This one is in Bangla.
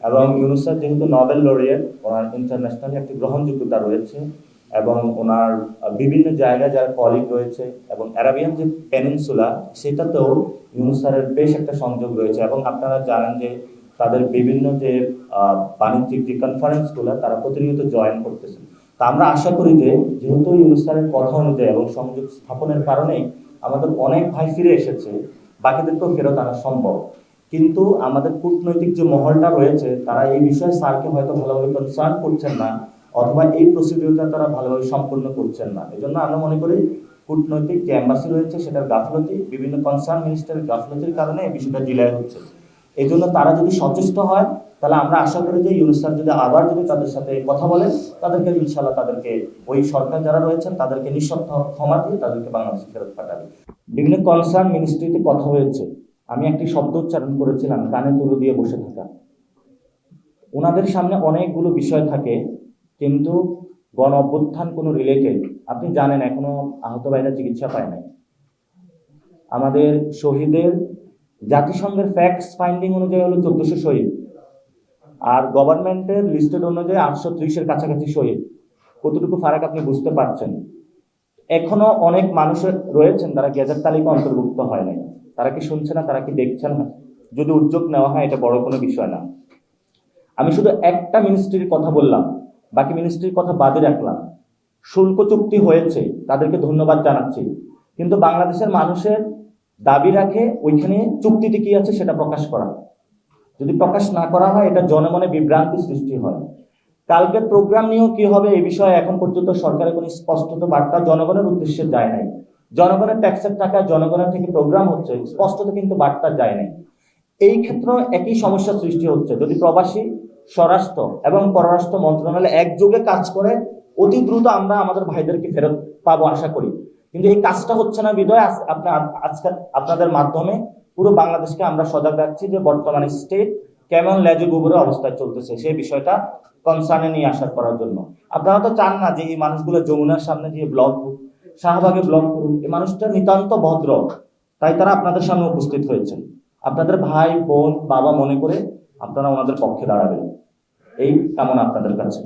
এবং ইউনূস স্যার যেহেতু নোবেল লরিয়েট, ওনার ইন্টারন্যাশনালি একটি গ্রহণযোগ্যতা রয়েছে এবং ওনার বিভিন্ন জায়গায় যারা কলিগ রয়েছে এবং অ্যারাবিয়ান যে পেনিনসুলা সেটাতেও ইউনূস স্যারের বেশ একটা সংযোগ রয়েছে। এবং আপনারা জানেন যে তাদের বিভিন্ন যে বাণিজ্যিক যে কনফারেন্সগুলো তারা প্রতিনিয়ত জয়েন করতেছে। তা আমরা আশা করি যে যেহেতু ইউনূস স্যারের কথা অনুযায়ী এবং সংযোগ স্থাপনের কারণেই আমাদের অনেক ভাই ফিরে এসেছে, বাকিদেরকেও ফেরত আনা সম্ভব। কিন্তু আমাদের কূটনৈতিক যে মহলটা রয়েছে তারা এই বিষয়ে স্যারকে হয়তো ভালোভাবে কনসার্ন করছেন না, অথবা এই প্রসিডিউরটা তারা ভালোভাবে সম্পূর্ণ করছেন না। এই জন্য আমরা মনে করি কূটনৈতিক যে এম্বাসি রয়েছে সেটার গাফলতি, বিভিন্ন কনসার্ন মিনিস্টারের গাফলতির কারণে এই বিষয়টা ডিলে হচ্ছে। এই জন্য তারা যদি সচেষ্ট হয় তাহলে আমরা আশা করি যে ইউনূস স্যার যদি আবার তাদের সাথে কথা বলেন, তাদেরকে ইনশাল্লাহ তাদেরকে ওই সরকার যারা রয়েছেন তাদেরকে নিঃশর্ত ক্ষমা দিয়ে তাদেরকে বাংলাদেশে ফেরত পাঠাবে। বিভিন্ন কনসার্ন মিনিস্ট্রিতে কথা হয়েছে, আমি একটি শব্দ উচ্চারণ করেছিলাম, কানে তুলো দিয়ে বসে থাকা। ওনাদের সামনে অনেকগুলো বিষয় থাকে, কিন্তু গণ অভ্যুত্থান কোনো রিলেটেড, আপনি জানেন এখনো আহত ভাইরা চিকিৎসা পায় নাই। আমাদের শহীদের জাতিসংঘের ফ্যাক্টস ফাইন্ডিং অনুযায়ী হলো 1400 শহীদ, আর গভর্নমেন্টের লিস্টেড অনুযায়ী 830-এর কাছাকাছি শহীদ। কতটুকু ফারাক আপনি বুঝতে পারছেন? এখনো অনেক মানুষ রয়েছেন তারা গেজেট তালিকা অন্তর্ভুক্ত হয় নাই। তারা কি শুনছে না? তারা কি দেখছেন না? যদি উদ্যোগ নেওয়া হয় এটা বড় কোনো বিষয় না। আমি শুধু একটা মিনিস্ট্রির কথা বললাম, বাকি মিনিস্ট্রির কথা বাদে রাখলাম। শুল্ক চুক্তি হয়েছে, তাদেরকে ধন্যবাদ জানাচ্ছি, কিন্তু বাংলাদেশের মানুষের দাবি রাখে ওইখানে চুক্তিতে কি আছে সেটা প্রকাশ করা। যদি প্রকাশ না করা হয় এটা জনমনে বিভ্রান্তি সৃষ্টি হয়। কালকের প্রোগ্রাম নিয়েও কি হবে এই বিষয়ে এখন পর্যন্ত সরকারের কোনো স্পষ্টত বার্তা জনগণের উদ্দেশ্যে যায় নাই। জনগণের ট্যাক্সের টাকা জনগণের থেকে প্রোগ্রাম হচ্ছে, স্পষ্টত কিন্তু বার্তা যায় নাই। এই ক্ষেত্রে একই সমস্যা সৃষ্টি হচ্ছে। যদি প্রবাসী, স্বরাষ্ট্র এবং পররাষ্ট্র মন্ত্রণালয় একযোগে কাজ করে, অতি দ্রুত আমরা আমাদের ভাইদেরকে ফেরত পাবো আশা করি। কিন্তু এই কাজটা হচ্ছে না বিধায় আজকে আপনাদের মাধ্যমে পুরো বাংলাদেশকে আমরা সজাগ রাখছি যে বর্তমানে স্টেট কেমন লেজে গোবরের অবস্থায় চলতেছে সেই বিষয়টা কনসার্নে নিয়ে আসার করার জন্য। আপনারা তো চান না যে এই মানুষগুলো যমুনার সামনে দিয়ে ব্লক হোক, শাহবাগে ব্লক করুক। এই মানুষটা নিতান্ত ভদ্র, তাই তারা আপনাদের সামনে উপস্থিত হয়েছেন। আপনাদের ভাই বোন বাবা মনে করে আপনারা ওনাদের পক্ষে দাঁড়াবেন, এই কামনা আপনাদের কাছে।